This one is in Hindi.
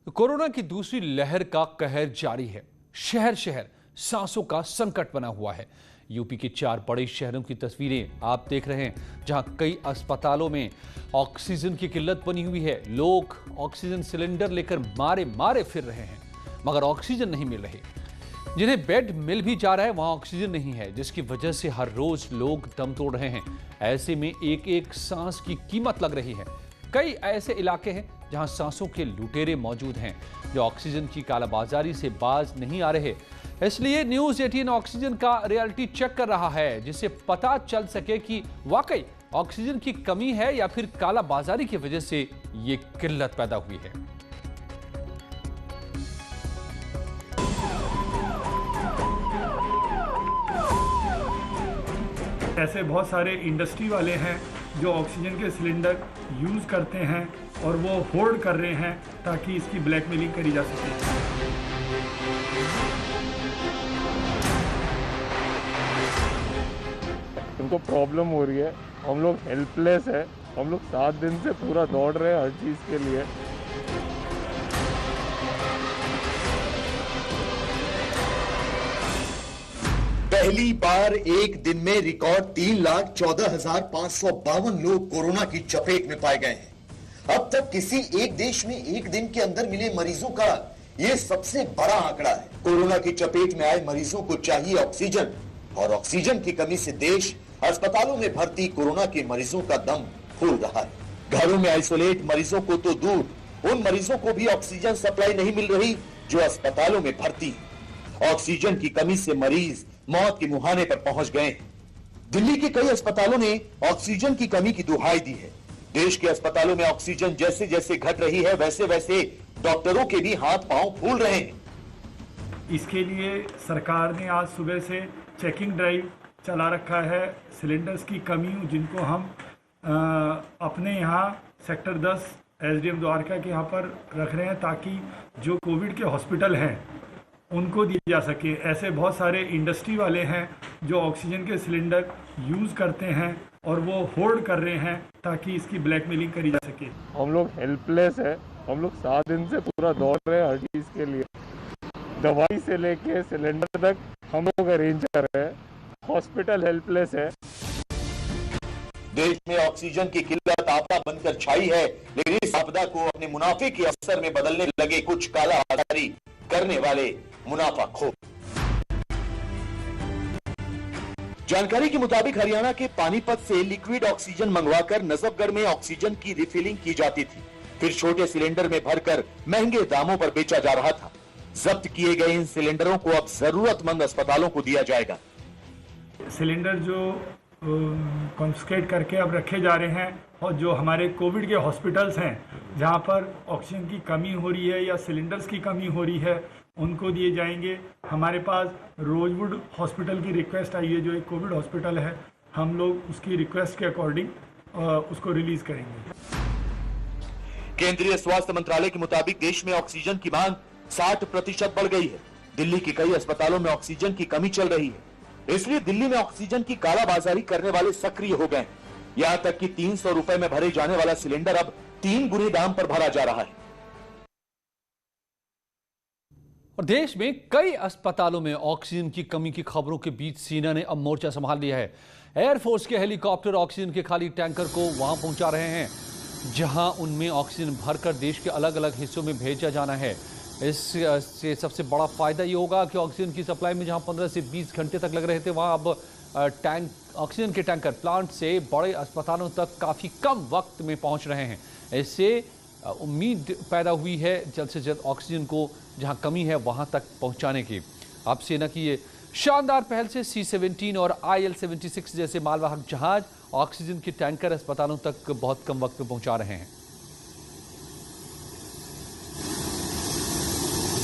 कोरोना की दूसरी लहर का कहर जारी है। शहर शहर सांसों का संकट बना हुआ है। यूपी के 4 बड़े शहरों की तस्वीरें आप देख रहे हैं, जहां कई अस्पतालों में ऑक्सीजन की किल्लत बनी हुई है। लोग ऑक्सीजन सिलेंडर लेकर मारे मारे फिर रहे हैं, मगर ऑक्सीजन नहीं मिल रही। जिन्हें बेड मिल भी जा रहा है, वहां ऑक्सीजन नहीं है, जिसकी वजह से हर रोज लोग दम तोड़ रहे हैं। ऐसे में एक एक सांस की कीमत लग रही है। कई ऐसे इलाके हैं जहां सांसों के लुटेरे मौजूद हैं, जो ऑक्सीजन की कालाबाजारी से बाज नहीं आ रहे। इसलिए न्यूज़ 18 ऑक्सीजन का रियलिटी चेक कर रहा है, जिससे पता चल सके कि वाकई ऑक्सीजन की कमी है या फिर कालाबाजारी की वजह से ये किल्लत पैदा हुई है। ऐसे बहुत सारे इंडस्ट्री वाले हैं जो ऑक्सीजन के सिलेंडर यूज़ करते हैं और वो होल्ड कर रहे हैं ताकि इसकी ब्लैकमेलिंग करी जा सके। उनको प्रॉब्लम हो रही है, हम लोग हेल्पलेस है। हम लोग 7 दिन से पूरा दौड़ रहे हैं हर चीज़ के लिए। पहली बार एक दिन में रिकॉर्ड 3,14,552 लोग कोरोना की चपेट में पाए गए हैं। अब तक किसी एक देश में एक दिन के अंदर मिले मरीजों का यह सबसे बड़ा आंकड़ा है। कोरोना की चपेट में आए मरीजों को चाहिए ऑक्सीजन, और ऑक्सीजन की कमी से देश अस्पतालों में भर्ती कोरोना के मरीजों का दम फूल रहा है। घरों में आइसोलेट मरीजों को तो दूर, उन मरीजों को भी ऑक्सीजन सप्लाई नहीं मिल रही जो अस्पतालों में भर्ती है। ऑक्सीजन की कमी से मरीज मौत के मुहाने पर पहुंच गए हैं। दिल्ली के कई अस्पतालों ने ऑक्सीजन की कमी की दुहाई दी है। देश के अस्पतालों में ऑक्सीजन जैसे जैसे घट रही है, वैसे वैसे डॉक्टरों के भी हाथ पांव फूल रहे हैं। इसके लिए सरकार ने आज सुबह से चेकिंग ड्राइव चला रखा है। सिलेंडर्स की कमी जिनको हम अपने यहाँ सेक्टर 10 एसडीएम द्वारका के यहाँ पर रख रहे हैं, ताकि जो कोविड के हॉस्पिटल हैं उनको दिए जा सके। ऐसे बहुत सारे इंडस्ट्री वाले हैं जो ऑक्सीजन के सिलेंडर यूज़ करते हैं और वो होल्ड कर रहे हैं ताकि इसकी ब्लैकमेलिंग करी जा सके। हम लोग हेल्पलेस है। हम लोग 7 दिन से पूरा दौड़ रहे हैं हर चीज़ के लिए। दवाई से लेके सिलेंडर तक हम लोग अरेंज कर रहे हैं। हॉस्पिटल हेल्पलेस है। देश में ऑक्सीजन की किल्लत आपदा बनकर छाई है, लेकिन इस आपदा को अपने मुनाफे के अवसर में बदलने लगे कुछ कालाबाजारी करने वाले मुनाफाखोर। जानकारी के मुताबिक हरियाणा के पानीपत से लिक्विड ऑक्सीजन मंगवाकर नजफगढ़ में ऑक्सीजन की रिफिलिंग की जाती थी, फिर छोटे सिलेंडर में भरकर महंगे दामों पर बेचा जा रहा था। जब्त किए गए इन सिलेंडरों को अब जरूरतमंद अस्पतालों को दिया जाएगा। सिलेंडर जो कॉन्फिस्केट करके अब रखे जा रहे हैं, और जो हमारे कोविड के हॉस्पिटल्स हैं जहां पर ऑक्सीजन की कमी हो रही है या सिलेंडर्स की कमी हो रही है, उनको दिए जाएंगे। हमारे पास रोजवुड हॉस्पिटल की रिक्वेस्ट आई है, जो एक कोविड हॉस्पिटल है। हम लोग उसकी रिक्वेस्ट के अकॉर्डिंग उसको रिलीज करेंगे। केंद्रीय स्वास्थ्य मंत्रालय के मुताबिक देश में ऑक्सीजन की मांग 60% बढ़ गई है। दिल्ली के कई अस्पतालों में ऑक्सीजन की कमी चल रही है, इसलिए दिल्ली में ऑक्सीजन की कालाबाजारी करने वाले सक्रिय हो गए। यहां तक कि 300 रुपए में भरे जाने वाला सिलेंडर अब 3 गुने दाम पर भरा जा रहा है। और देश में कई अस्पतालों में ऑक्सीजन की कमी की खबरों के बीच सेना ने अब मोर्चा संभाल लिया है। एयरफोर्स के हेलीकॉप्टर ऑक्सीजन के खाली टैंकर को वहां पहुंचा रहे हैं, जहां उनमें ऑक्सीजन भरकर देश के अलग अलग हिस्सों में भेजा जाना है। इससे सबसे बड़ा फायदा ये होगा कि ऑक्सीजन की सप्लाई में जहां 15 से 20 घंटे तक लग रहे थे, वहां अब ऑक्सीजन के टैंकर प्लांट से बड़े अस्पतालों तक काफ़ी कम वक्त में पहुंच रहे हैं। इससे उम्मीद पैदा हुई है जल्द से जल्द ऑक्सीजन को जहां कमी है वहां तक पहुंचाने की। अब सेना की ये शानदार पहल से C-17 और IL-76 जैसे मालवाहक जहाज ऑक्सीजन के टैंकर अस्पतालों तक बहुत कम वक्त में पहुंचा रहे हैं।